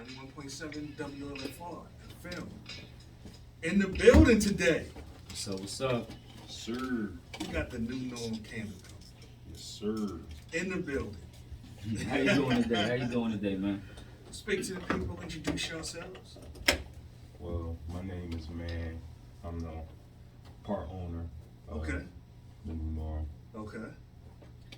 91.7 WLFR FM. In the building today, So what's up? Sir. we got the new Normm Candle Co. Yes, sir. In the building. How you doing today? How you doing today, man? Speak to the people, introduce yourselves. Well, my name is Man. I'm the part owner of Okay. the new Norm. Okay.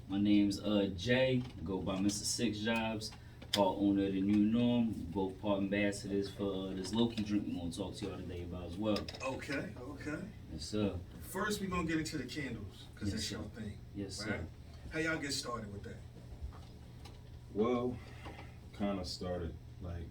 My name's Jay. Go by Mr. Six Jobs. Part owner of the new Norm. Both part ambassadors for this low-key drink we're gonna talk to y'all today about as well. Okay. Okay. Yes, sir. First, we're gonna get into the candles, because Yes, that's sir. your thing. Yes, sir. Right? How y'all get started with that? Well, kind of started like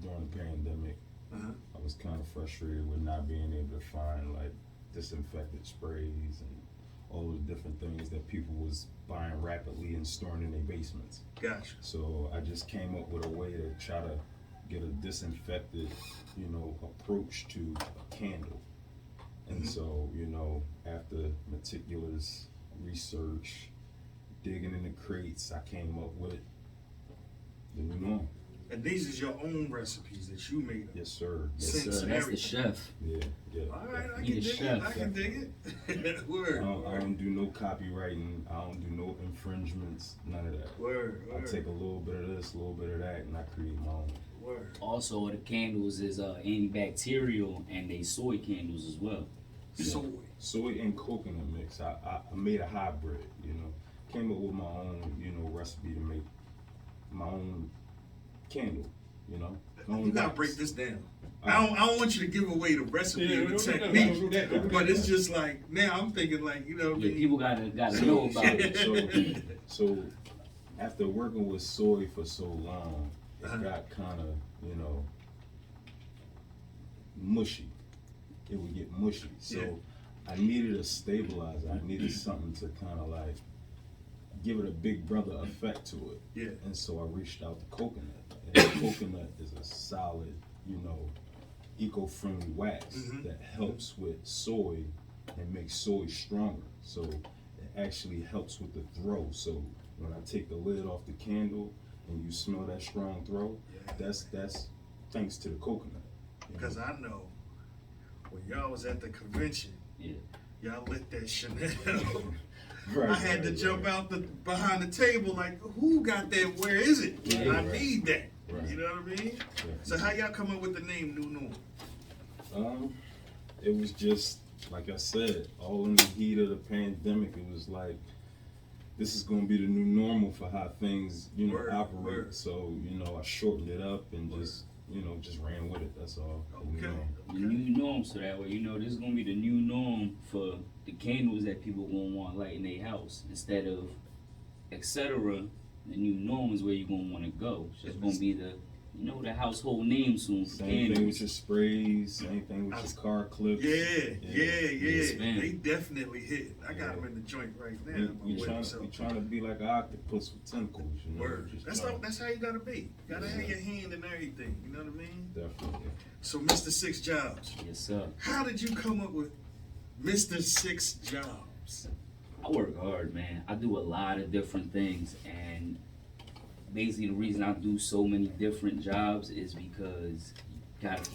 during the pandemic. Uh-huh. I was kind of frustrated with not being able to find like disinfectant sprays and all the different things that people was buying rapidly and storing in their basements. Gotcha. So I just came up with a way to try to get a disinfected, approach to a candle. And Mhm. so, after meticulous research, digging in the crates, I came up with the new Norm. And these is your own recipes that you made up. Yes, sir. Yes, Since sir. and That's the everything. chef. Yeah. All right, I You can the dig it. chef. I can dig it. Word. I don't do no copywriting. I don't do no infringements. None of that. Word. I take a little bit of this, a little bit of that, and I create my own. Word. Also, the candles is antibacterial and they soy candles as well. Soy. Soy and coconut mix. I made a hybrid, Came up with my own, recipe to make my own candle, My own You gotta wax. break this down. I don't want you to give away the recipe and the technique, but it's just like now I'm thinking like Yeah, people gotta know about it. So after working with soy for so long, it Uh-huh. got kind of, mushy. It would get mushy. So Yeah. I needed a stabilizer. I needed something to kind of like give it a big brother effect to it. Yeah. And so I reached out to coconut. And coconut is a solid, eco-friendly wax Mhm. that helps with soy and makes soy stronger. So it actually helps with the throw. So when I take the lid off the candle and you smell that strong throw, Yeah. that's thanks to the coconut. Because I know when y'all was at the convention, Yeah. y'all lit that Chanel. Right, I had to right, jump right. out behind the table like, who got that? Where is it? Yeah, I right. need that. Right. You know what I mean? Yeah. So how y'all come up with the name New Norm? It was just like I said, all in the heat of the pandemic. It was like this is going to be the new normal for how things, Word, operate. word. So I shortened it up and Word. just ran with it. That's all. Okay. The new norm, so that way this is gonna be the new norm for the candles that people gonna want light in their house instead of etc. The new norm is where you're gonna want to go. So it's gonna be the household name soon for Same thing with candles. your sprays. Same thing with your car clips. Yeah. Yes, man. They definitely hit. I got Yeah. them in the joint right now. We, I'm we waiting, trying so- we trying to be like an octopus with tentacles. Word. Just That's trying- how you gotta be. You gotta have Yeah. your hand in everything. You know what I mean? Definitely. So, Mr. Six Jobs, Yes, sir. how did you come up with Mr. Six Jobs? I work hard, man. I do a lot of different things, and basically the reason I do so many different jobs is because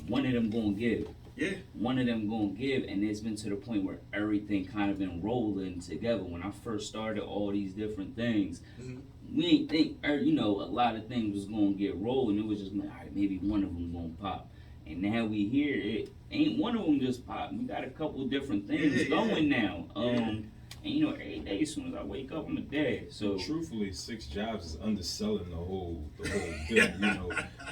one of them gonna give. Yeah. One of them gonna give, and it's been to the point where everything kind of been rolling together. When I first started all these different things, Mhm. we ain't think, a lot of things was gonna get rolling. It was just like, all right, maybe one of them gonna pop. And now we here, it ain't one of them just pop. We got a couple different things Yeah, going now. Yeah. And every day as soon as I wake up, I'm a dad. So Truthfully, Six Jobs is underselling the whole bit.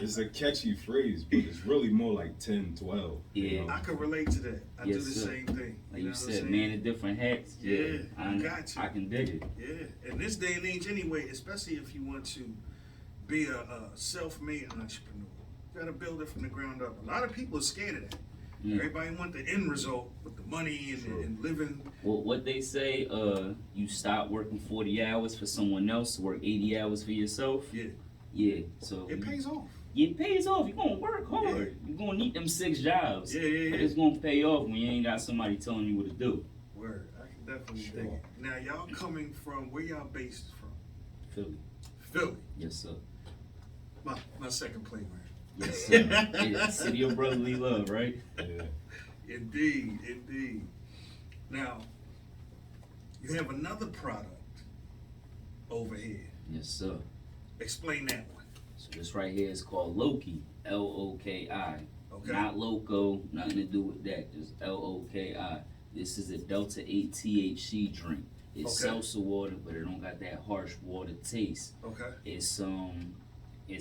It's a catchy phrase, but it's really more like 10, 12. Yeah. I can relate to that. I do Yes, the sir. same thing. like know you what I'm said, saying? man in different hats. Yeah, I got you. I can dig it. Yeah. In this day and age, anyway, especially if you want to be a self-made entrepreneur, you gotta build it from the ground up. A lot of people are scared of that. Yeah. Everybody want the end result with the money and, Sure. and living. Well, what they say, you stop working 40 hours for someone else to work 80 hours for yourself. Yeah. Yeah, so It pays off. it pays off. You're gonna work hard. Yeah. You're gonna need them 6 jobs. Yeah, yeah, But yeah. it's gonna pay off when you ain't got somebody telling you what to do. Word. I can definitely Sure. dig it. Now, y'all coming from, where y'all based from? Philly. Philly. Yes, sir. My second playground. Yes, sir. Yeah, city of brotherly love, right? Yeah. Indeed, indeed. Now, you have another product over here. Yes, sir. Explain that one. So this right here is called Loki, Loki. Okay. Not loco, nothing to do with that. Just Loki. This is a Delta 8 THC drink. It's Okay. seltzer water, but it don't got that harsh water taste. Okay. It's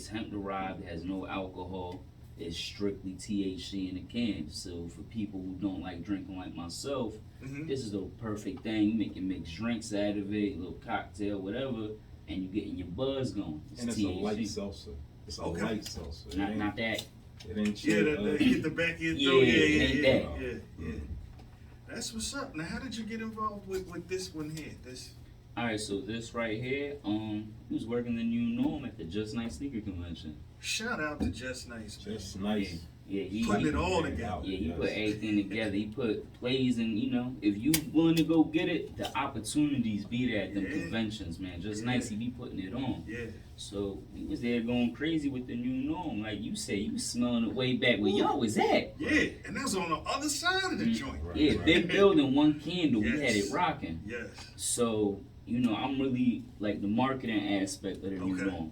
hemp derived. It has no alcohol. It's strictly THC in the can. So for people who don't like drinking like myself, Mm-hmm. this is the perfect thing. You can mix drinks out of it, a little cocktail, whatever, and you getting your buzz going. And it's a light salsa. It's a Okay. light salsa. It Not ain't- that. It ain't Yeah, chill. that hit the back of your Yeah, throat. it Yeah, ain't yeah, that. yeah. That's what's up. Now, how did you get involved with this one here? This. All right, so this right here, he was working the new Norm at the Just Nice Sneaker Convention. Shout out to Just Nice. Man. Just nice. Yeah, he Putting it all Yeah, together. Yeah, he yes. put everything together. He put plays, and if you willing to go get it, the opportunities be there at them Yeah. conventions, man. Just Yeah. Nice, he be putting it on. Yeah. So we was there going crazy with the new Norm, like you said. You was smelling it way back where y'all was at. Yeah, and that's on the other side of the joint. Right. Yeah, big building, one candle. We had Yes. it rocking. Yes. So, I'm really like the marketing aspect of the new Okay. Norm.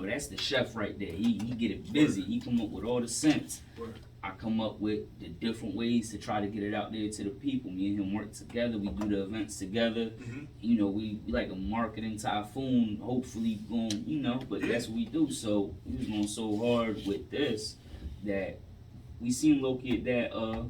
That's the chef right there. He get it busy. He come up with all the scents. Word. I come up with the different ways to try to get it out there to the people. Me and him work together. We do the events together. Mhm. We like a marketing typhoon. Hopefully going, but Yeah. that's what we do. So we was going so hard with this that we seen Loki at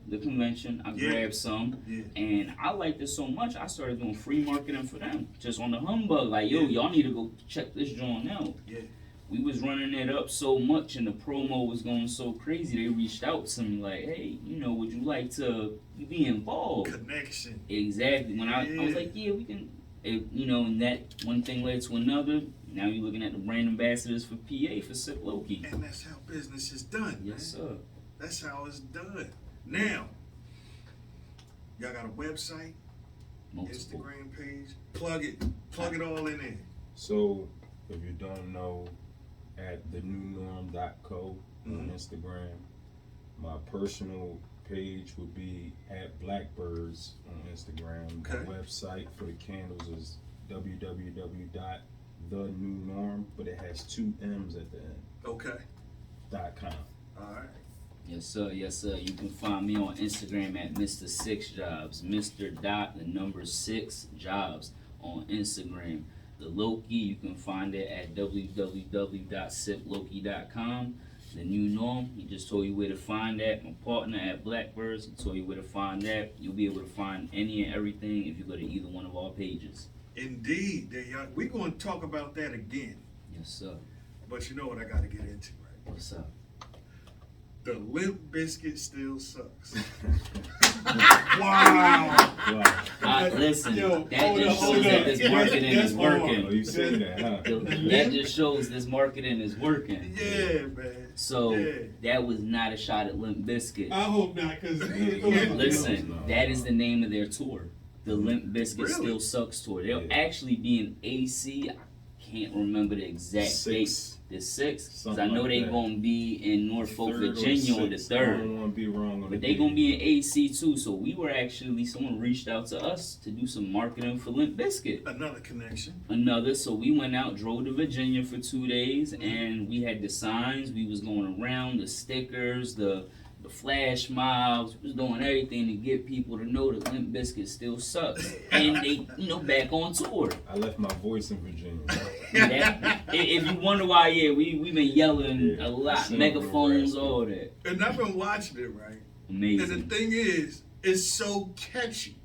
the convention. I Yeah. grabbed some. Yeah. And I liked it so much, I started doing free marketing for them. Just on the humbug, like, yo, Yeah. y'all need to go check this joint out. Yeah. We was running it up so much and the promo was going so crazy, they reached out to me like, hey, would you like to be involved? Connection. Exactly. When I was Yeah. like, yeah, we can, and that one thing led to another. Now you're looking at the brand ambassadors for PA for Sip Loki. And that's how business is done. Yes, man. sir. That's how it's done. Now, y'all got a website, Multiple. Instagram page. Plug it all in there. So, if you don't know, at thenewnorm.co on Mhm. Instagram. My personal page would be at Blackbirds on Instagram. Okay. The website for the candles is www.thenewnorm, but it has 2 M's at the end, Okay. .com. All right. Yes, sir. Yes, sir. You can find me on Instagram at Mr. 6 Jobs. Mr. 6 Jobs on Instagram. The Loki, you can find it at www.siploki.com. The new Norm, he just told you where to find that. My partner at Blackbirds, he told you where to find that. You'll be able to find any and everything if you go to either one of our pages. Indeed. We're going to talk about that again. Yes, sir. But you know what I got to get into, right? What's up? The Limp Biscuit still sucks. Wow. Wow. Listen, Yo, that hold just up, shows hold that up. this Yes, marketing yes, is hold on. working. Oh, you say that, huh? That just shows this marketing is working. Yeah, man. So Yeah. that was not a shot at Limp Bizkit. I hope not, because Listen, No. that is the name of their tour. The Limp Bizkit Really? Still Sucks tour. They'll Yeah. actually be in AC. I can't remember the exact 6th. date. The 6th. Because I Something know like they that. going to be in Norfolk, 3rd or Virginia on the 6th. I 3rd. don't want to be wrong on the But they date. gonna be in AC too, so we were actually, someone reached out to us to do some marketing for Limp Bizkit. Another connection. So we went out, drove to Virginia for 2 days, and we had the signs, we was going around, the stickers, the flash mobs, we was doing everything to get people to know that Limp Bizkit still sucks. And they, back on tour. I left my voice in Virginia. If you wonder why, yeah, we've been yelling Yeah. a lot, Sound megaphones, raspy. all that. And I've been watching it, right? Amazing. And the thing is, it's so catchy.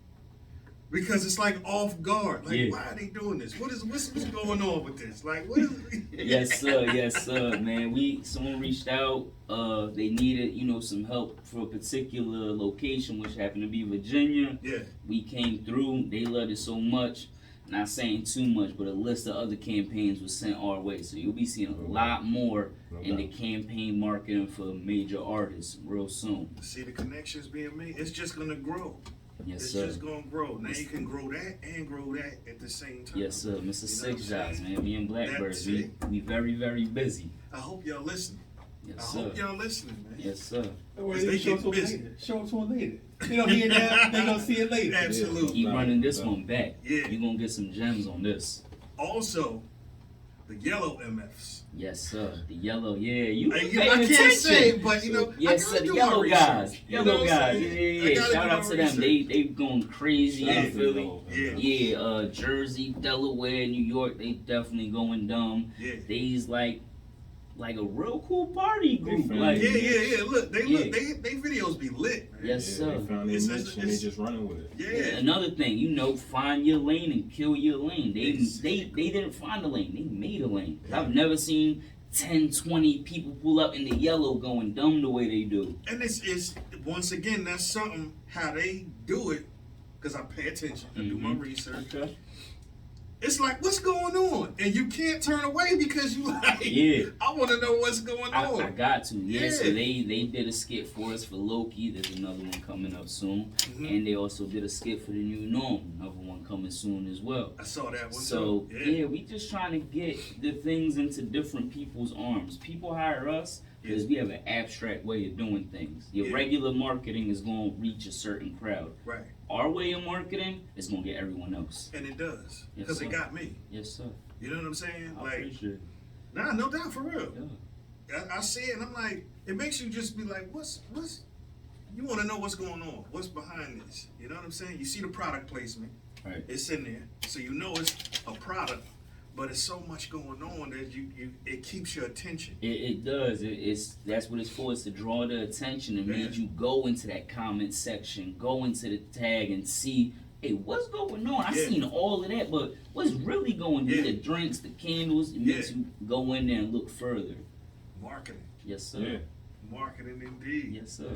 Because it's like off guard. Like, Yeah. why are they doing this? What's going on with this? Like, what is Yes, sir, man. Someone reached out. They needed, some help for a particular location, which happened to be Virginia. Yeah. We came through. They loved it so much. Not saying too much, but a list of other campaigns was sent our way. So you'll be seeing a lot more No in the doubt. campaign marketing for major artists real soon. See the connections being made? It's just going to grow. Yes, It's sir. just going to grow. Now you can grow that and grow that at the same time. Yes, sir. Mr. You know Six what I'm Jobs, saying? man. Me and Blackbird, That's we it. very, very busy. I hope y'all listen. Yes, I sir. hope y'all listening, man. Yes, sir. Don't worry, They they show it get to busy. them later. Show it to them later. They don't hear that. They gonna see it later. Absolutely. Keep running this one back. Yeah. You're gonna get some gems on this. Also, the yellow MFs. Yes, sir. The yellow, yeah. You I paying can't attention. say, but you know, Yes, I sir. gotta The do yellow my guys. research. You know Yellow what I'm guys. saying? I Yeah. gotta Shout do out my to them. research. They going crazy Yeah. in Philly. Yeah. Yeah, Jersey, Delaware, New York, they definitely going dumb. Yeah. They's like a real cool party group. found Like, Yeah. Look, they Yeah. look, they videos be lit, man. Yes, Yeah, sir. they found their It's- niche and they it's- just running with it. Yeah. Another thing, find your lane and kill your lane. They Exactly. didn't find a lane, they made a lane. I've never seen 10, 20 people pull up in the yellow going dumb the way they do. And it's once again, that's something how they do it, because I pay attention, I do my research. Okay. It's like, what's going on? And you can't turn away because you like, Yeah. I want to know what's going on. I got to. Yeah, so Yeah. they did a skit for us for Loki. There's another one coming up soon. Mhm. And they also did a skit for the new Norm. Another one coming soon as well. I saw that one So too. yeah, we just trying to get the things into different people's arms. People hire us because we have an abstract way of doing things. Your Yeah. regular marketing is going to reach a certain crowd. Right. Our way of marketing is going to get everyone else. And it does. Yes, Because sir. it got me. Yes, sir. You know what I'm saying? I Like, appreciate it. nah, no doubt, for real. Yeah. I see it and I'm like, it makes you just be like, what's, you want to know what's going on. What's behind this? You know what I'm saying? You see the product placement. Right. It's in there. So you know it's a product, but it's so much going on that it keeps your attention. It does. That's what it's for. It's to draw the attention and make you go into that comment section, go into the tag and see, hey, what's going on? I Yeah. seen all of that, but what's really going on? Yeah. The drinks, the candles, it makes you go in there and look further. Marketing. Yes, sir. Yeah. Marketing indeed. Yes, sir.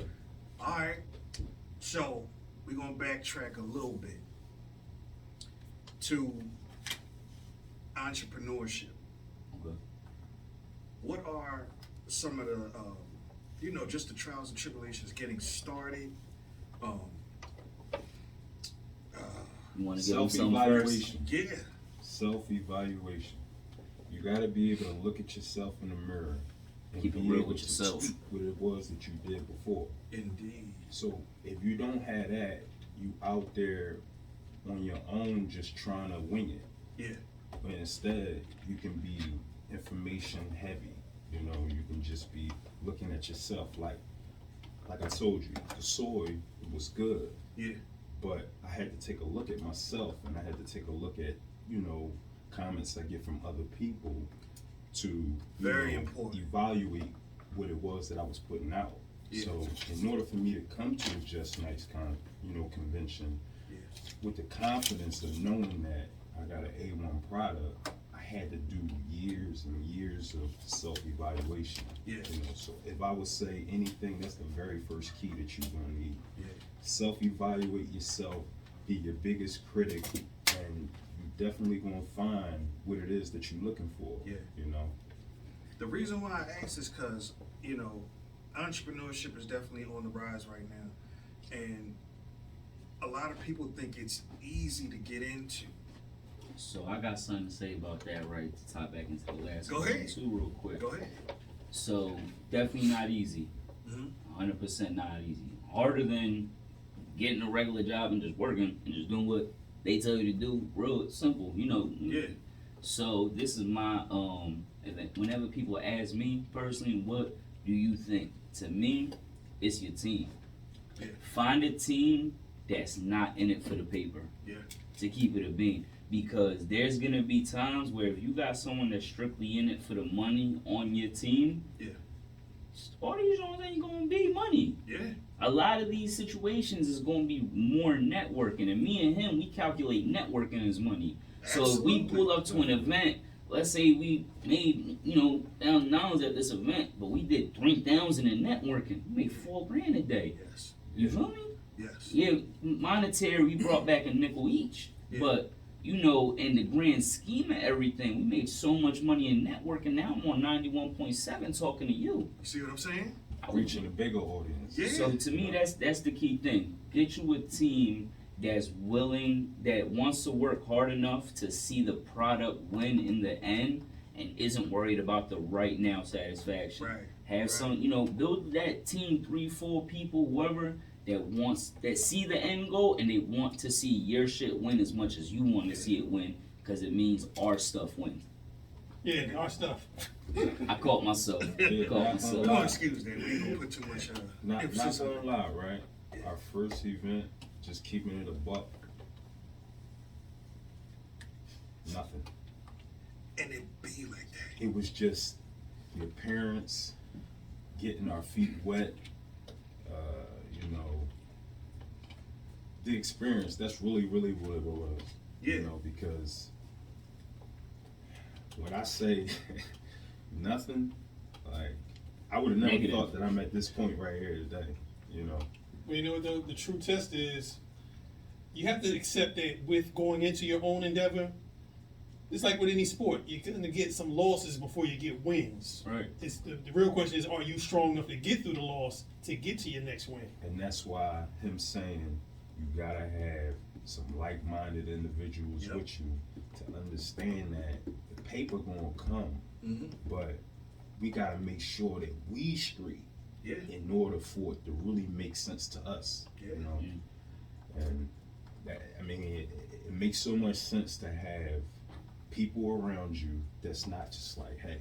All right. So we're going to backtrack a little bit to entrepreneurship. Okay. What are some of the, just the trials and tribulations getting started? You want to give them something first? Self-evaluation. Yeah. Self-evaluation. You gotta be able to look at yourself in the mirror and Keep it be real able with to yourself. tweak what it was that you did before. Indeed. So if you don't have that, you out there on your own just trying to wing it. Yeah. But instead, you can be information heavy. You can just be looking at yourself like I told you, the soy was good. Yeah. But I had to take a look at myself, and I had to take a look at, comments I get from other people to Very important. evaluate what it was that I was putting out. Yeah. So in order for me to come to a Just Nice convention, Yeah. with the confidence of knowing that I got an A1 product, I had to do years and years of self-evaluation. Yeah. So if I would say anything, that's the very first key that you're gonna need. Yeah. Self-evaluate yourself, be your biggest critic, and you definitely gonna find what it is that you're looking for. Yeah. The reason why I asked is because, entrepreneurship is definitely on the rise right now. And a lot of people think it's easy to get into. So I got something to say about that, right? To tie back into the last Go one ahead. too, real quick. Go ahead. So definitely not easy. Mhm. 100% not easy. Harder than getting a regular job and just working and just doing what they tell you to do. Real simple, Yeah. So this is my event. Whenever people ask me personally, what do you think? To me, it's your team. Yeah. Find a team that's not in it for the paper. Yeah. To keep it a bean. Because there's gonna be times where if you got someone that's strictly in it for the money on your team, Yeah. all these joints ain't gonna be money. Yeah. A lot of these situations is gonna be more networking, and me and him, we calculate networking as money. So if we Absolutely. pull up to an event, let's say we made $1,000 at this event, but we did 3,000 in networking, we made $4,000 a day. Yes. You feel me? Yes. Yeah, monetary, we brought back a nickel each, Yeah. but in the grand scheme of everything, we made so much money in networking. Now I'm on 91.7 talking to you. You see what I'm saying? Reaching a bigger audience. Yeah. So to me, that's the key thing. Get you a team that's willing, that wants to work hard enough to see the product win in the end, and isn't worried about the right now satisfaction. Right. Have some, build that team, 3, 4 people, whoever that see the end goal and they want to see your shit win as much as you want to see it win, because it means our stuff wins. Yeah, our stuff. I caught myself. Yeah, Caught not myself. gonna No lie. excuse that. We ain't gonna put too much Not emphasis on gonna it. lie, right? Our first event, just keeping it a buck. Nothing. And it be like that. It was just the appearance, getting our feet wet, the experience. That's really what it was. Yeah. Because when I say nothing, like, I would have never Negative. thought that I'm at this point right here today. Well, you know what the true test is? You have to accept that with going into your own endeavor, it's like with any sport. You're going to get some losses before you get wins. Right. It's the real question is, are you strong enough to get through the loss to get to your next win? And that's why him saying you gotta have some like-minded individuals Yep. with you to understand that the paper gonna come, Mm-hmm. but we gotta make sure that we street Yeah. in order for it to really make sense to us. Yeah. And that, it makes so much sense to have people around you that's not just like, hey,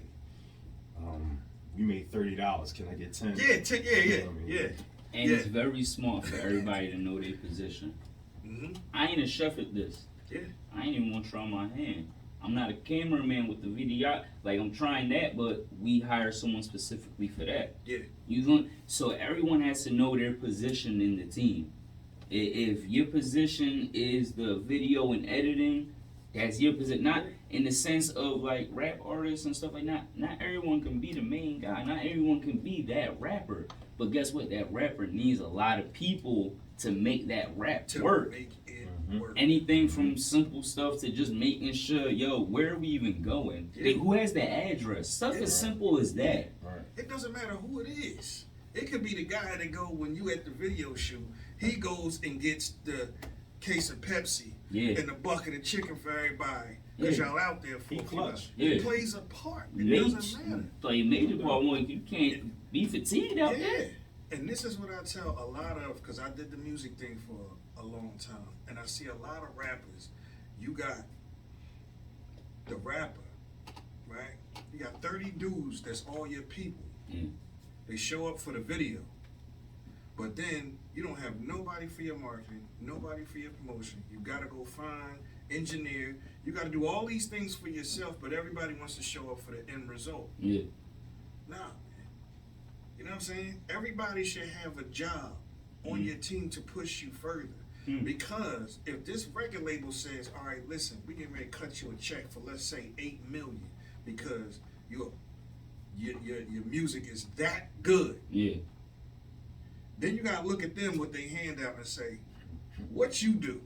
we made $30. Can I get 10? Yeah, You know what I mean? yeah. And Yeah. it's very smart for everybody to know their position. Mm-hmm. I ain't a chef at this. Yeah. I ain't even want to try my hand. I'm not a cameraman with the video. Like, I'm trying that, but we hire someone specifically for that. Yeah. So everyone has to know their position in the team. If your position is the video and editing, that's your position. Not in the sense of like rap artists and stuff like that. Not everyone can be the main guy. Not everyone can be that rapper. But guess what? That rapper needs a lot of people to make that rap To work. make it Mhm. work. Anything from simple stuff to just making sure, where are we even going? Yeah. Like, who has the address? Stuff as simple as that. Right. It doesn't matter who it is. It could be the guy that go when you at the video shoot. He goes and gets the case of Pepsi Yeah. and the bucket of chicken for everybody because Yeah. y'all out there for He a few clutch. hours. Yeah. It plays a part. It Major, doesn't matter. like major part one, you can't be fatigued out Yeah. there. And this is what I tell a lot of, because I did the music thing for a long time, and I see a lot of rappers. You got the rapper, right? You got 30 dudes that's all your people. Yeah. They show up for the video. But then you don't have nobody for your marketing, nobody for your promotion. You gotta go find, engineer. You gotta do all these things for yourself, but everybody wants to show up for the end result. Yeah. Nah, man. You know what I'm saying? Everybody should have a job on your team to push you further. Because if this record label says, all right, listen, we getting ready to cut you a check for, let's say, $8 million because your music is that good. Yeah. Then you gotta look at them with their hand out and say, what you do?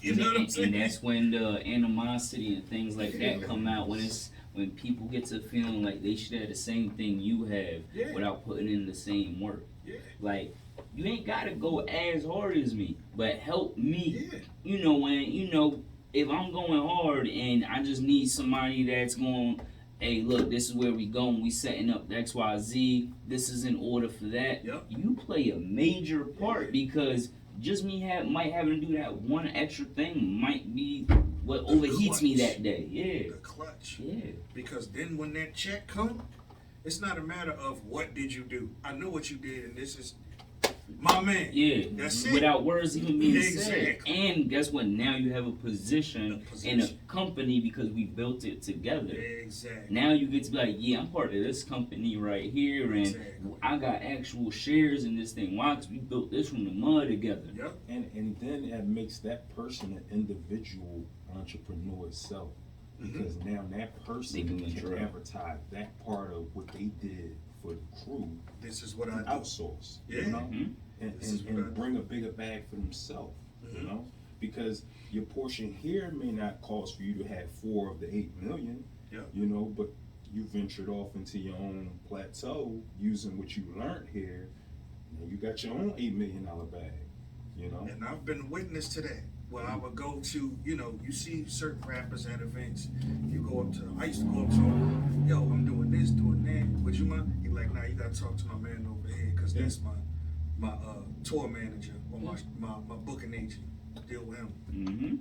You know what I'm saying? And that's when the animosity and things like that come out, when people get to feeling like they should have the same thing you have Yeah. without putting in the same work. Yeah. Like, you ain't gotta go as hard as me, but help me. Yeah. When if I'm going hard and I just need somebody that's going, hey, look, this is where we going. We setting up XYZ. This is in order for that. Yep. You play a major part Yeah. because just me might having to do that one extra thing might be what The overheats me clutch. that day. Yeah. The clutch. Yeah. Because then when that check come, it's not a matter of what did you do. I know what you did, and this is my man. Yeah. That's it. Without words even being said. Exactly. And guess what? Now you have a position in a position. company because we built it together. Exactly. Now you get to be like, yeah, I'm part of this company right here, and Exactly. I got actual shares in this thing. Why? Because we built this from the mud together. Yep. And then it makes that person an individual entrepreneur itself. Because now that person They can can interact. advertise that part of what they did for the crew This is what I and do. outsource. Yeah. You know? Mhm. This is And what I do. bring a bigger bag for themselves. Mhm. You know? Because your portion here may not cost for you to have 4 of the 8 million. Yeah. You know, but you ventured off into your own plateau using what you learned here. And you got your own $8 million bag. You know? And I've been witness to that. Well, I would go to, you see certain rappers at events. You go up to them. I used to go up to them. Yo, I'm doing this, doing that. Would you mind? He like, nah, you gotta talk to my man over here, cause that's my tour manager or my booking agent. Deal with him. Mm-hmm.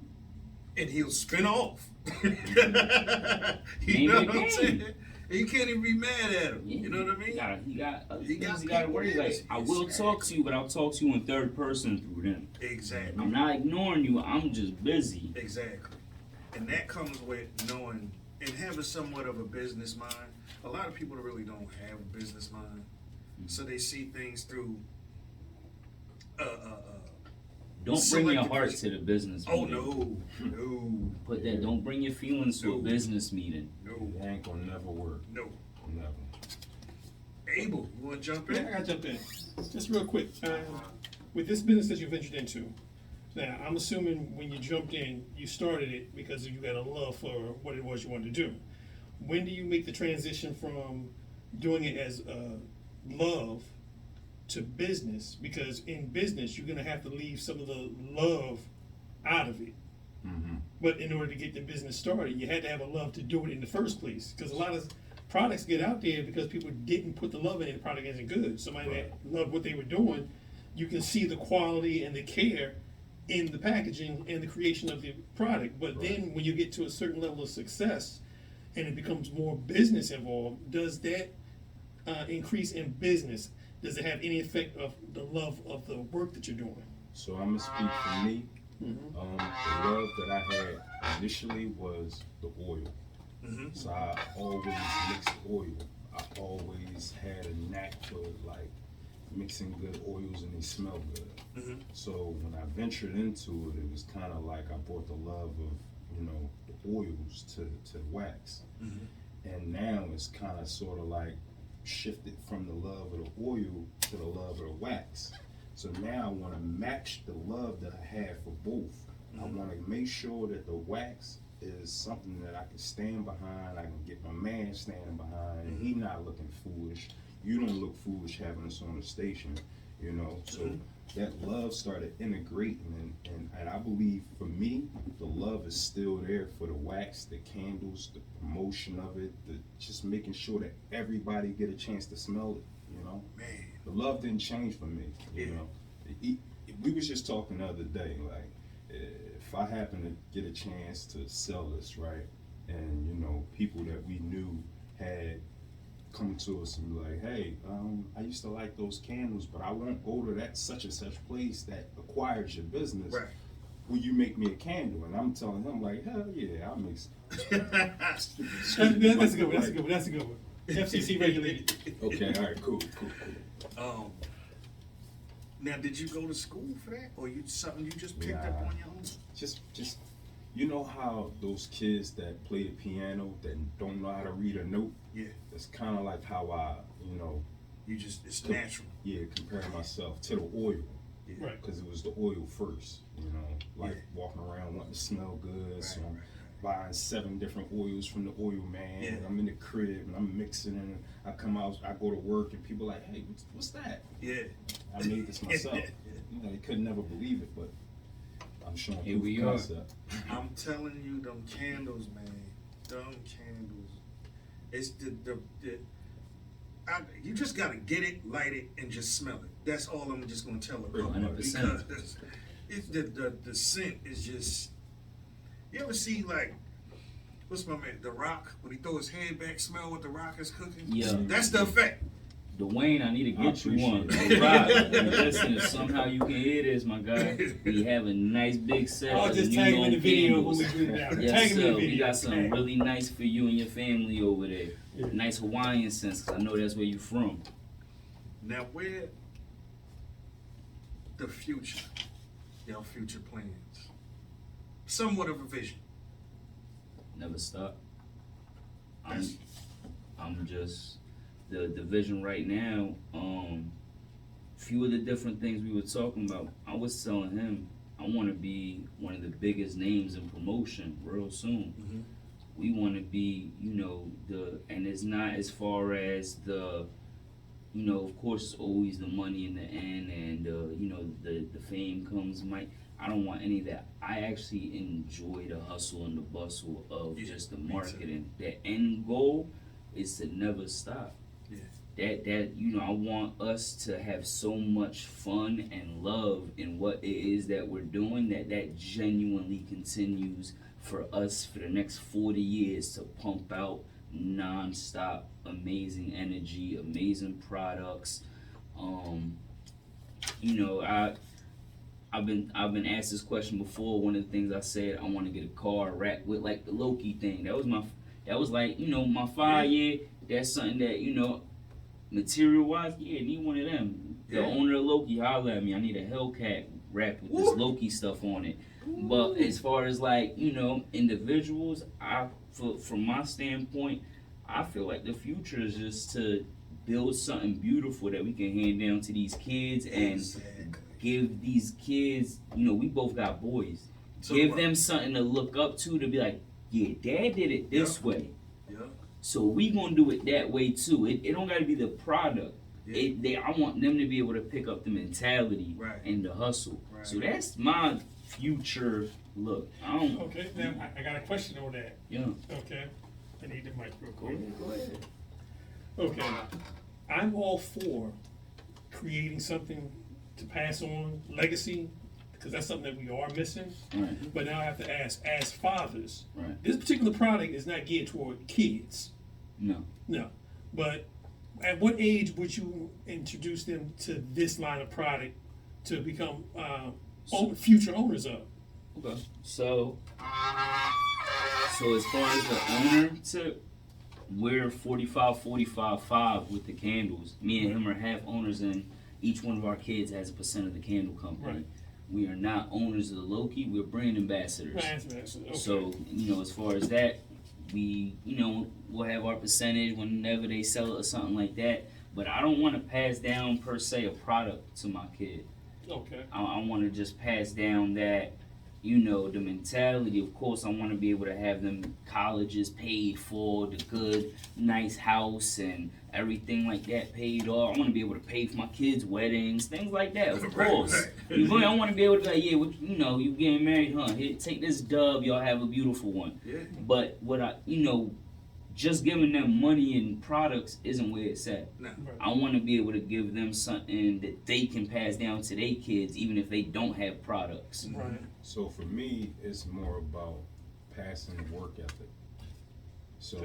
And he'll spin off. you Name know the what I'm game. saying? And you can't even be mad at him. Yeah, You know what I mean? He got other He things got he got to people worry. in Like, his- I will talk to you, but I'll talk to you in third person through them. Exactly. I'm not ignoring you. I'm just busy. Exactly. And that comes with knowing and having somewhat of a business mind. A lot of people really don't have a business mind. So they see things through Don't bring your selective heart vision. to the business Oh meeting. no. Put that. Don't bring your feelings to a No. business meeting. No. It ain't gonna never work. No. Never. Abel, you wanna jump Yeah, in? I gotta jump in. Just real quick. With this business that you ventured into, now I'm assuming when you jumped in, you started it because you got a love for what it was you wanted to do. When do you make the transition from doing it as love to business? Because in business, you're gonna have to leave some of the love out of it. Mm-hmm. But in order to get the business started, you had to have a love to do it in the first place. Because a lot of products get out there because people didn't put the love in it, the product isn't good. Somebody that loved what they were doing, you can see the quality and the care in the packaging and the creation of the product. But then when you get to a certain level of success and it becomes more business involved, does that increase in business? Does it have any effect of the love of the work that you're doing? So I'm gonna speak for me. Mm-hmm. The love that I had initially was the oil. Mm-hmm. So I always mixed oil. I always had a knack for like mixing good oils and they smell good. Mm-hmm. So when I ventured into it, it was kind of like I brought the love of, the oils to the wax. Mm-hmm. And now it's kind of sort of like shifted from the love of the oil to the love of the wax. So now I want to match the love that I have for both. I want to make sure that the wax is something that I can stand behind. I can get my man standing behind, and he not looking foolish. You don't look foolish having us on the station, So that love started integrating, and I believe for me, the love is still there for the wax, the candles, the promotion of it, just making sure that everybody get a chance to smell it. Man. The love didn't change for me. We was just talking the other day, like if I happen to get a chance to sell this, right, and people that we knew had come to us and be like, hey, I used to like those candles, but I won't go to that such and such place that acquires your business. Right. Will you make me a candle? And I'm telling him like, hell yeah, I'll mix. That's a good one. That's a good one. FCC regulated. Okay, all right, cool. Now, did you go to school for that, or something you just picked up Nah. on your own? Just you know how those kids that play the piano that don't know how to read a note? Yeah. It's kind of like how I, It's natural. compare myself to the oil. Yeah. Right. Because it was the oil first, walking around wanting to smell good. So I'm buying 7 different oils from the oil man. Yeah. I'm in the crib and I'm mixing and I come out, I go to work and people like, hey, what's that? Yeah. I made this myself. They could never believe it, but I'm showing Here proof we of are. concept. I'm telling you, them candles, man. Them candles. It's you just gotta get it, light it, and just smell it. That's all I'm just gonna tell her. 100%. Because it's the scent is just. You ever see what's my man, The Rock, when he throw his head back, smell what The Rock is cooking? Yeah. That's the effect. Dwayne, I need to I get you one. appreciate Hey, Rob, listen, if somehow you can hear this, my guy, we have a nice big set I'll of just new tag him in the Normm video when candles. we do it now. Yes, Tag him in sir. the We video. got something really nice for you and your family over there. Yeah. Nice Hawaiian scents, 'cause I know that's where you from. Now, where the future, your future plans, somewhat of a vision. Never stop. That's- I'm just the vision right now. Few of the different things we were talking about. I was telling him I want to be one of the biggest names in promotion real soon. Mm-hmm. We want to be, and it's not as far as the, of course, it's always the money in the end, and the fame comes. I don't want any of that. I actually enjoy the hustle and the bustle of Yeah, just the me too. marketing. The end goal is to never stop. Yeah. That you know, I want us to have so much fun and love in what it is that we're doing that genuinely continues for us for the next 40 years to pump out non-stop amazing energy, amazing products. You know, I've been asked this question before. One of the things I said, I want to get a car wrapped with like the Loki thing. That was like, you know, my 5 year. That's something that, you know, material wise, yeah, need one of them. The Yeah. owner of Loki holler at me. I need a Hellcat wrapped with this Loki stuff on it. But as far as like, you know, individuals, from my standpoint, I feel like the future is just to build something beautiful that we can hand down to these kids and Exactly. give these kids, you know, we both got boys. So Give what? them something to look up to be like, yeah, dad did it this Yeah. way. Yeah. So we gonna do it that way too. It don't gotta be the product. Yeah. I want them to be able to pick up the mentality Right. and the hustle. Right. So that's my future look. I don't. Okay, now I got a question on that. Yeah. Okay, I need the mic real Go quick. ahead. Go ahead. Okay, I'm all for creating something to pass on legacy, because that's something that we are missing. Right. But now I have to ask, as fathers, Right. this particular product is not geared toward kids. No. No, but at what age would you introduce them to this line of product to become future owners of? Okay. So as far as the owner tip, we're 45-45-5 with the candles. Me and him are half owners, and each one of our kids has a percent of the candle company. Right. We are not owners of the Loki. We're brand ambassadors. Okay. So, you know, as far as that, we, you know, we'll have our percentage whenever they sell it or something like that. But I don't want to pass down, per se, a product to my kid. Okay. I want to just pass down that, you know, the mentality. Of course, I want to be able to have them colleges paid for, the good, nice house, and everything like that paid off. I want to be able to pay for my kids' weddings, things like that. Of Right, course, right. you know, I want to be able to be like, yeah, you know, you getting married, huh? Here, take this dub, y'all have a beautiful one. Yeah. But what I, you know, just giving them money and products isn't where it's at. No. Right. I want to be able to give them something that they can pass down to their kids, even if they don't have products. Right. So for me, it's more about passing work ethic. So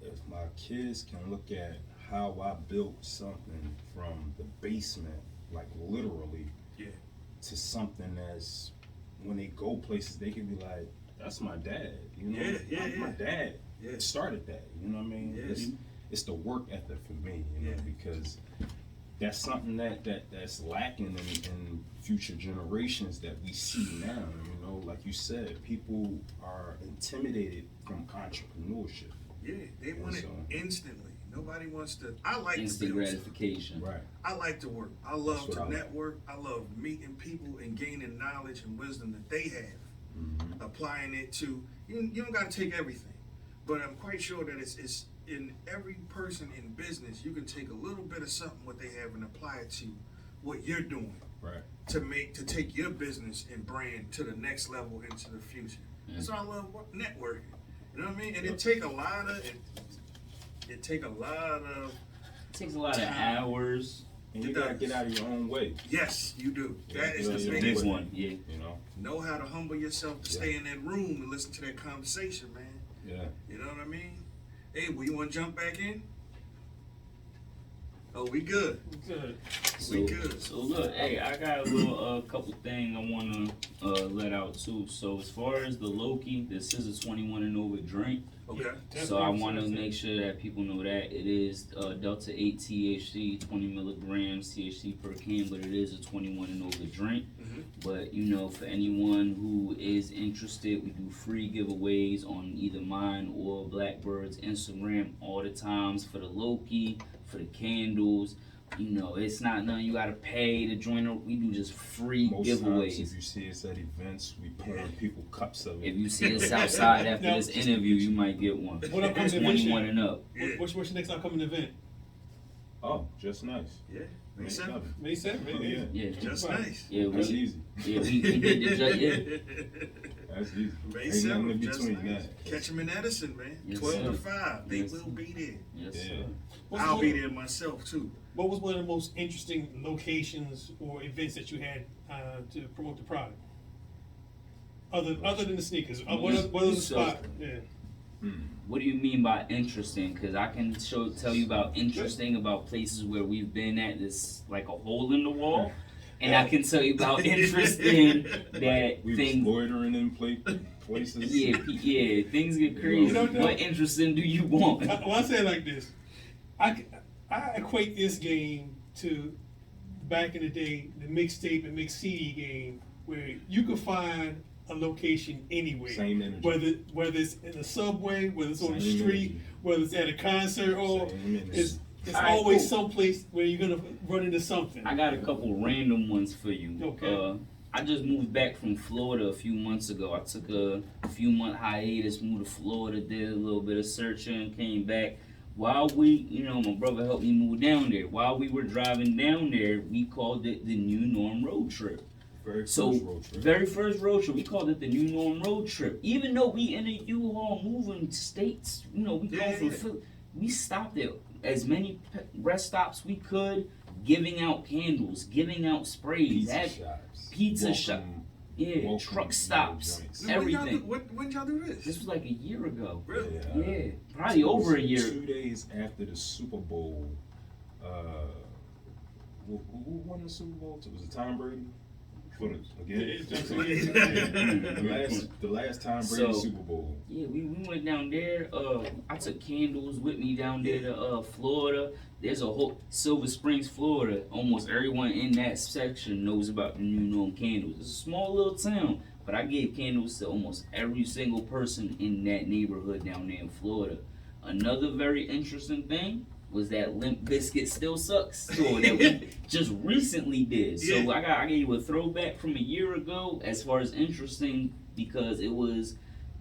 if my kids can look at how I built something from the basement, like literally, Yeah. to something that's, when they go places, they can be like, that's my dad, you know? Yeah, My dad Yeah. started that, you know what I mean? Yeah. It's the work ethic for me, you know, Yeah. because that's something that's lacking in future generations that we see now. You know, like you said, people are intimidated from entrepreneurship. Yeah. They want it So- instantly. Nobody wants to. I like Instant to build. gratification. Right. I like to work. I love That's to what I like. network. I love meeting people and gaining knowledge and wisdom that they have. Mm-hmm. Applying it to you don't got to take everything, but I'm quite sure that it's in every person in business. You can take a little bit of something what they have and apply it to what you're doing Right. to take your business and brand to the next level into the future. That's why I love networking. You know what I mean? And it take a lot of it take a lot of It takes a lot of hours. And you It gotta does. get out of your own way. yes, you do. Yeah, That is yeah, the yeah. biggest Big one. one, yeah. You know. Know how to humble yourself to stay in that room and listen to that conversation, man. Yeah. You know what I mean? Hey, well, you want to jump back in? Oh, we good. Good. We good. So look, hey, I got a little couple things I wanna let out too. So as far as the Loki, this is a 21 and over drink. Okay. So I want to make sure that people know that it is Delta 8 THC, 20 milligrams THC per can, but it is a 21 and over drink. Mhm. But you know, for anyone who is interested, we do free giveaways on either mine or Blackbird's Instagram all the times for the Loki, for the candles. You know, it's not nothing you gotta pay to join. We do just free Most times, giveaways. if you see us at events, we pouring people cups of it. If you see us outside after Now, this interview, you might get one. What upcoming event? 21 and up. Yeah. What's your next upcoming event? Oh, just nice. Yeah, May May 7th. 7th. May 7th, Oh, yeah. Yeah, Just nice. yeah, That's we, easy. yeah, we did the judge, yeah. That's easy. May Ain't nothing in 7th, just between nice. that. Catch them in Edison, man. Yes, 12 to sir. 5. They Yes, will sir. be there. Yes, Yeah. sir. What's I'll one- be there myself too. What was one of the most interesting locations or events that you had to promote the product? Other than the sneakers, what other So- spot? Yeah. What do you mean by interesting? Because I can tell you about interesting about places where we've been at. This like a hole in the wall, and I can tell you about interesting that We was things. loitering in places. Yeah, things get crazy. You don't know. What interesting do you want? Well, I say it like this. I equate this game to back in the day, the mixtape and mix CD game, where you could find a location anywhere. Same energy. Whether it's in the subway, whether it's on the Same street, energy. whether it's at a concert, or Same energy. it's Alright, always cool. someplace where you're gonna run into something. I got a couple random ones for you. Okay. I just moved back from Florida a few months ago. I took a few month hiatus, moved to Florida, did a little bit of searching, came back. While my brother helped me move down there. While we were driving down there, we called it the New Norm Road Trip. Very So, first road trip. very first road trip, we called it the New Norm Road Trip. Even though we in a U-Haul moving states, we come from Philly, we stopped at as many rest stops we could, giving out candles, giving out sprays, Pizza shops. shop, welcome truck to stops, joints. When y'all everything. when y'all do this? This was like a year ago. Really? Yeah, probably over a year. 2 days after the Super Bowl, who won the Super Bowl? Was it Tom Brady? Again? the last Tom Brady So- Super Bowl. Yeah, we went down there. I took candles with me down there to Florida. There's a whole Silver Springs, Florida. Almost everyone in that section knows about the New Norm candles. It's a small little town, but I gave candles to almost every single person in that neighborhood down there in Florida. Another very interesting thing was that Limp Bizkit Still Sucks tour that we just recently did. So Yeah. I gave you a throwback from a year ago as far as interesting because it was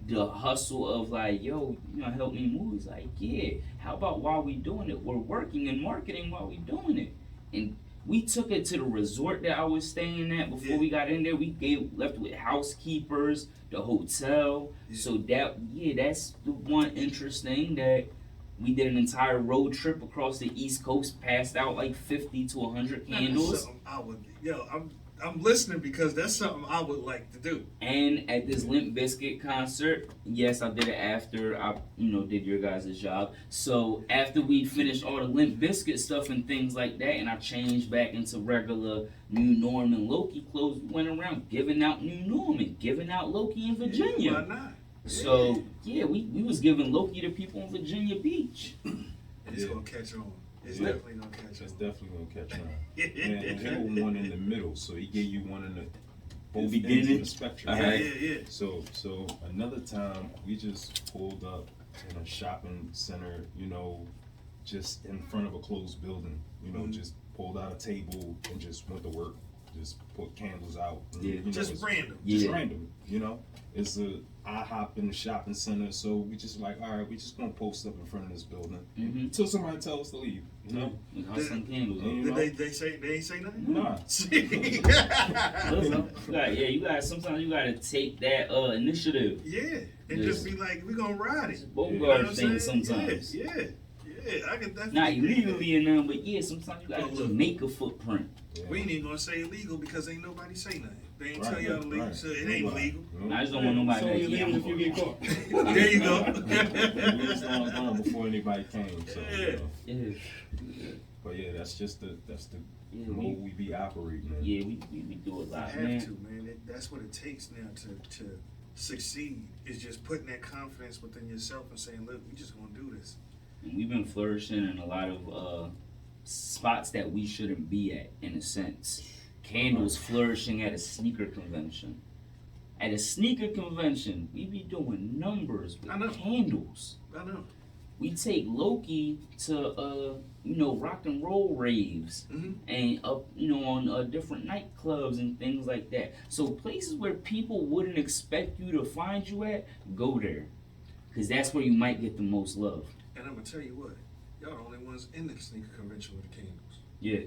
the hustle of like, yo, help me move. It's like, yeah, how about while we doing it, we're working and marketing while we doing it. And we took it to the resort that I was staying at before we got in there. We left with housekeepers, the hotel. Yeah. So that's the one interesting that we did an entire road trip across the East Coast, passed out like 50 to 100 That's candles. something I'm listening because that's something I would like to do. And at this Limp Bizkit concert, yes, I did it after I, did your guys' job. So after we finished all the Limp Bizkit stuff and things like that, and I changed back into regular New Norm and Loki clothes, we went around giving out New Norm and giving out Loki in Virginia. Why not? So we was giving Loki to people in Virginia Beach. It's Yeah. gonna catch on. It's Yeah. definitely gonna catch It's on. definitely gonna catch on. And he had one in the middle, so he gave you one in the both Beginning? ends of the spectrum. Uh-huh. Yeah. So another time we just pulled up in a shopping center, just in front of a closed building, Mhm. just pulled out a table and just went to work, just put candles out. And, Yeah. Just it's random. just Yeah. random, It's a IHOP in the shopping center, so we just like, all right, we just gonna post up in front of this building Mhm. until somebody tell us to leave, We got some candles. Yeah. Did they ain't say nothing? Nah. Listen, sometimes you gotta take that initiative. Yeah, and just be like, we gonna ride it. Bogart You know what I'm thing saying? sometimes. Yeah, I can definitely. Not do that. illegally or nothing, but yeah, sometimes you gotta Oh, just look. make a footprint. We ain't even gonna say illegal because ain't nobody say nothing. They ain't Right, tell y'all to leave, right. so it ain't legal. I just don't want nobody So to you leave if you get caught. There you go. We was long before anybody came, so Yeah. Yeah, but yeah, that's the yeah, mode we be operating in. we do a You lot, have man. to, man. That's what it takes now to succeed. Is just putting that confidence within yourself and saying, "Look, we just gonna do this." And we've been flourishing in a lot of spots that we shouldn't be at, in a sense. Candles flourishing at a sneaker convention. At a sneaker convention, we be doing numbers I know. with candles. I know. We take Loki to rock and roll raves hmm and up on different nightclubs and things like that. So places where people wouldn't expect you to find you at, go there, because that's where you might get the most love. And I'm gonna tell you what, Y'all the only ones in the sneaker convention with the candles. Yeah.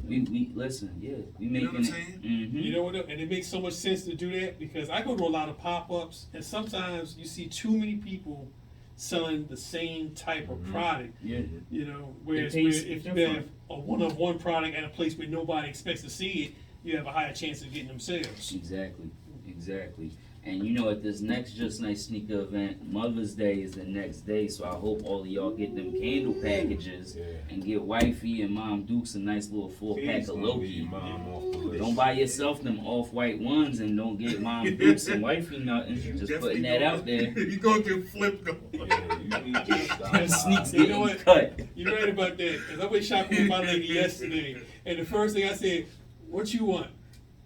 We listen, yeah. We You know making what I'm it. saying? Mm-hmm. You know what? And it makes so much sense to do that because I go to a lot of pop-ups, and sometimes you see too many people selling the same type of product. Yeah. You know, whereas It tastes if you different. have a one-of-one product at a place where nobody expects to see it, you have a higher chance of getting them sales. Exactly. And you know, at this next Just Nice sneaker event, Mother's Day is the next day, so I hope all of y'all get them candle packages and get wifey and Mom Dukes a nice little 4-pack of Loki. Don't buy yourself them off-white ones and don't get Mom Dukes and wifey nothing. Just putting that out there. You gonna get flipped on. Them sneaks You know getting what? cut. You're right about that. Because I went shopping with my lady yesterday, and the first thing I said, "What you want?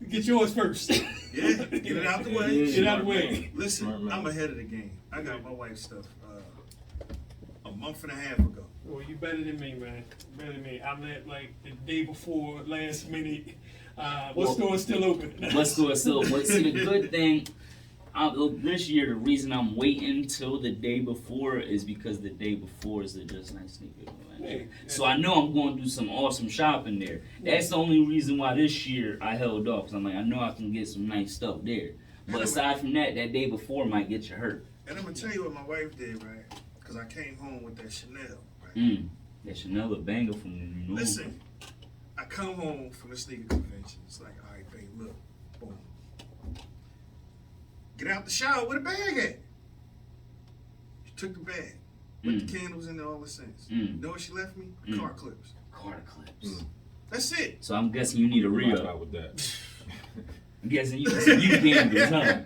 Get yours first." Yeah, get it out the way. Get out the way. Listen, I'm ahead of the game. I got my wife's stuff a month and a half ago. Well, you better than me, man. Better than me. I'm at like the day before, last minute. What store is still open? What store is still open? See, the good thing, this year, the reason I'm waiting till the day before is because the day before is the Just Nice sneaker event. Hey, So I know I'm going to do some awesome shopping there. That's the only reason why this year I held off. Cause I'm like, I know I can get some nice stuff there. But aside from that, that day before might get you hurt. And I'm gonna tell you what my wife did, right? Because I came home with that Chanel, right? That Chanel a banger from New York. Listen, I come home from the sneaker convention. It's like, all right, babe, look, boom. Get out the shower with a bag at. She took the bag, put the candles in there, all the scents. You know what she left me? Car clips. Car clips. That's it. So I'm guessing you need a re-up. Out with that. I'm guessing you candles, huh?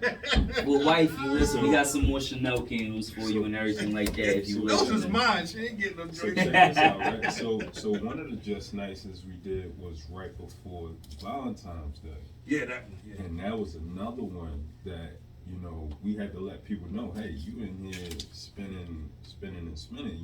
Well, wifey, listen, we got some more Chanel candles for you and everything like that. If you Those was listening. mine. She ain't getting no So drink. check this out, right? So one of the Just Nices we did was right before Valentine's Day. Yeah, that one. Yeah. And that was another one that, you know, we had to let people know, hey, you in here spinning.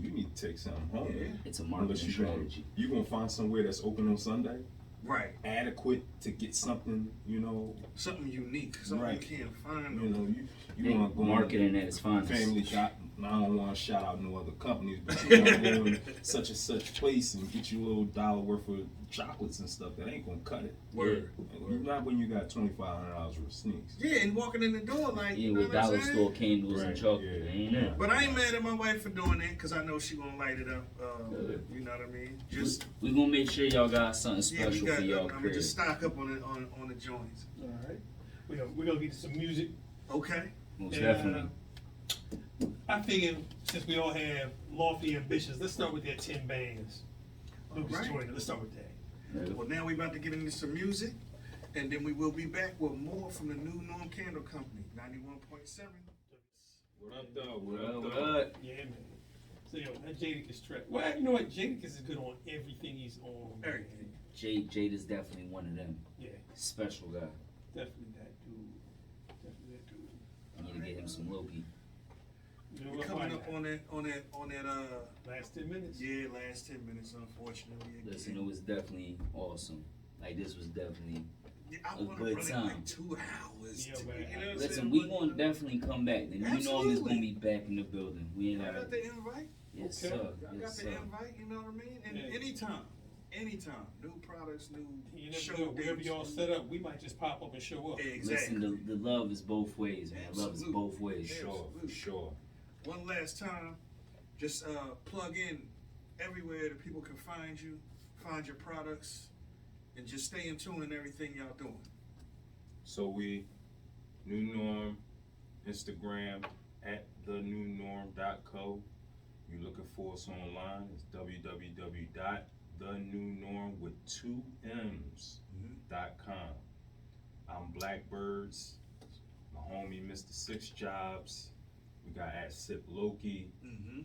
You need to take something home. Yeah. It's a Unless marketing strategy. you're going to find somewhere that's open on Sunday, Right. adequate to get something, you know, Something unique. Something Right. you can't find. you know, They you want to go marketing at its finest. family shop. I don't want to shout out no other companies, but you want to go in such and such place and get you a little $1 worth of chocolates and stuff. That ain't gonna cut it. Word. Not when you got $2,500 worth of sneaks. Yeah, and walking in the door like, Yeah, you know with what I'm dollar saying? store candles and Right, chocolate. yeah. Ain't it? But I ain't mad at my wife for doing that because I know she gonna light it up. You know what I mean? Just We gonna make sure y'all got something yeah, we special got. for y'all I'm gonna crib. just stock up on the joints. All right. We're gonna get to some music. Okay. Most And, definitely. I figured since we all have lofty ambitions, let's start with that 10 bands. Lucas Alright. Joyner, let's start with that. Well, now we about to get into some music, and then we will be back with more from the new Normm Candle Company, 91.7. What up, though? What up? Yeah, man. So yo, that Jadakiss track. Well, you know what? Jadakiss is good on everything he's on. man. Everything. Jade is definitely one of them. Yeah, Special guy. definitely that dude. Definitely that dude. I need to get him some Loki. You know We're what? coming Why up not? on that Last 10 minutes. yeah, last 10 minutes, unfortunately. Again. Listen, it was definitely awesome. Like, this was definitely. Yeah, I a want to good run it time. like 2 hours. Yeah, to, man. you know what I'm Listen, saying? we gonna definitely come back. The new Norm is Absolutely. gonna be back in the building. We ain't Y'all gotta. got the invite? Yes, Okay. sir. Y'all Yes, got sir. the invite, you know what I mean? And Yeah. anytime, new products, new You never show know. Wherever dates. y'all set up, we might just pop up and show up. Exactly. Listen, the love is both ways, man. Love is Absolutely. both ways. Yeah. Sure, Absolutely. sure. One last time, just plug in everywhere that people can find you, find your products, and just stay in tune in everything y'all doing. So we, New Norm, Instagram, at thenewnorm.co. You looking for us online, it's www.thenewnorm with 2 M's.com. I'm Blackbirds, my homie Mr. Six Jobs. We got at Sip Loki. Mm-hmm.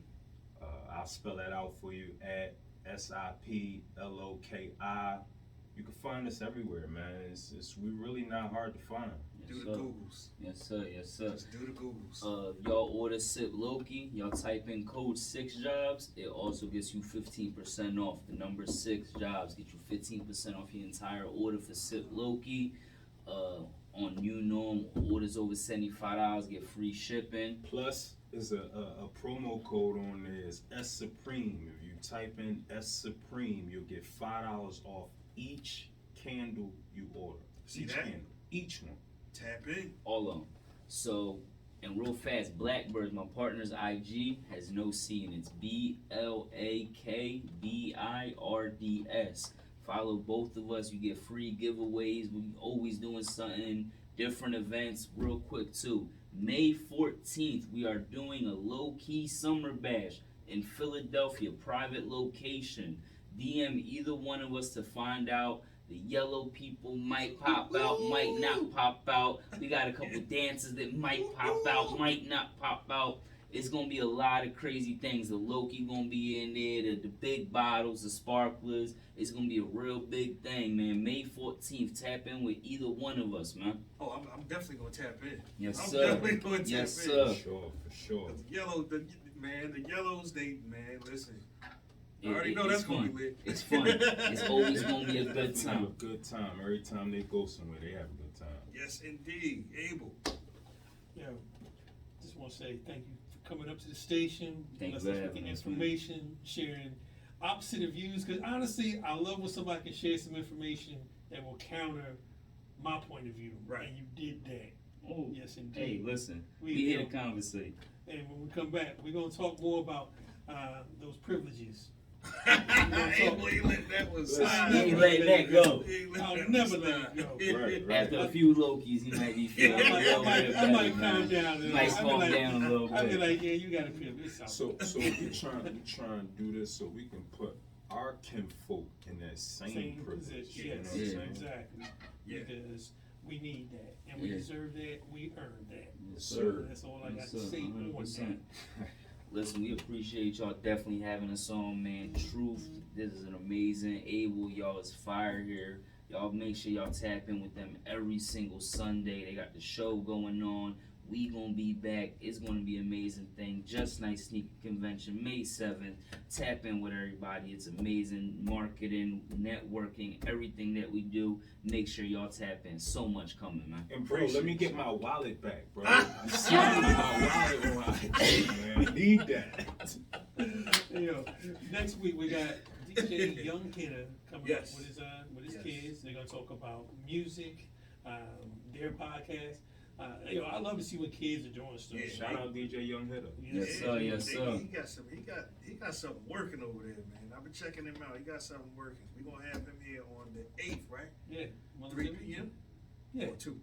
I'll spell that out for you at SIPLOKI. You can find us everywhere, man. We're really not hard to find. Do Yes, the sir. Googles. Yes, sir. Yes, sir. Just do the Googles. Y'all order Sip Loki, y'all type in code 6jobs, it also gets you 15% off. The number 6jobs get you 15% off your entire order for Sip Loki. On New Norm, orders over $75 get free shipping. Plus, is a promo code on there. It's S Supreme. If you type in S Supreme, you'll get $5 off each candle you order. See Each that? candle, each one. Tap in. All of them. So, and real fast, Blackbirds, my partner's IG has no C and it's BLAKBIRDS. Follow both of us. You get free giveaways. We always doing something, different events. Real quick too. May 14th, we are doing a low-key summer bash in Philadelphia, private location. DM either one of us to find out. The yellow people might pop out, might not pop out. We got a couple dances that might pop out, might not pop out. It's gonna be a lot of crazy things. The Loki gonna be in there, the big bottles, the sparklers. It's gonna be a real big thing, man. May 14th, tap in with either one of us, man. Oh, I'm definitely gonna tap in. Yes, I'm sir. definitely gonna tap Yes, in. sir. For sure. The yellows, man, listen. I It- already it- know it's that's gonna fun. be lit. It's fun. It's always gonna be a good They have a time. good time. Every time they go somewhere, they have a good time. Yes, indeed. Abel. Yeah, just want to say thank you for coming up to the station, Thank you blessing for us with the having us, man. information, sharing opposite of views. Because honestly, I love when somebody can share some information that will counter my point of view. Right. And you did that. Oh, Yes, indeed. hey, listen. We- We here to conversate. And when we come back, we're gonna talk more about those privileges. Abel, he let that one slide. He ain't letting that go. He let I'll that never one let slide. it go. Right. After a few Lokis, he might be feeling a little bit I better, might calm man. down. a He little. might I'll be calm like- down a little I'll be bit. like, yeah, you got to feel this out. So we trying to do this so we can put our kinfolk in that same privilege. position. You know Yes, what I'm saying? exactly. Yeah. Because we need that, and we Yeah. deserve that. We earned that. Yes, Sir. That's all I Yes, got to sir. say on 100%. that. Listen, we appreciate y'all definitely having us on, man. Truth, this is an amazing Able. Y'all is fire here. Y'all make sure y'all tap in with them every single Sunday. They got the show going on. We gonna be back. It's gonna be an amazing thing. Just Nice Sneaker Convention, May 7th. Tap in with everybody. It's amazing marketing, networking, everything that we do. Make sure y'all tap in. So much coming, man. And bro, let me get my wallet back, bro. You see me with my wallet on IG, man. I need that. Yo, next week we got DJ Young Hitter coming Yes. up with his Yes. kids. They're gonna talk about music, their podcast. I love to see what kids are doing stuff. Yeah. Shout out DJ Young Hitter. Yes, sir. Yes, sir. He got something working over there, man. I've been checking him out. He got something working. We're gonna have him here on the 8th, right? Yeah, 3 p.m. Yeah, Or 2.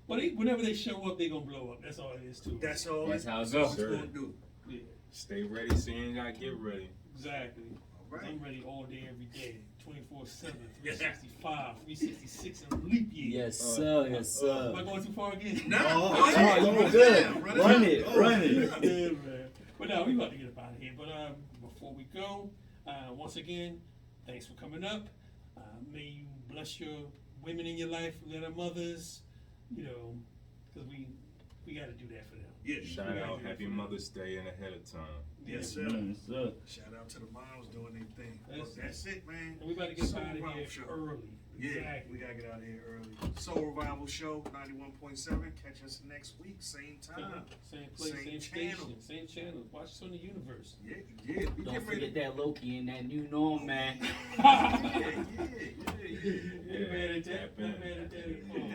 but whenever they show up, they gonna blow up. That's all it is too. That's all. That's how it that's goes. what we're gonna do. Yeah, Stay ready so you ain't gotta get ready. exactly. All right. I'm ready all day, every day, 24/7, 365, 366 in leap year. Yes, sir. Yes, Am I sir. going too far again? No, Oh, go ahead. you Run it good. down. Run down. it, Oh. run it. Yeah, man. But now we about to get up out of here. But before we go, once again, thanks for coming up. May you bless your women in your life, their mothers, because we got to do that for them. Yeah. Shout out, happy Mother's Day and ahead of time. Yes, sir. Yes, sir. Shout out to the moms doing their thing. That's That's it, man. And we about to get Soul out of Revival here Show. early. Yeah, Exactly. we gotta get out of here early. Soul Revival Show, 91.7. Catch us next week, same time. Same place, Same same channel. station, same channel. Watch us on the universe. Yeah. We Don't get forget ready. that Loki and that new Norm, man. Yeah. Ain't mad at that. Tap in. Not mad at that at all.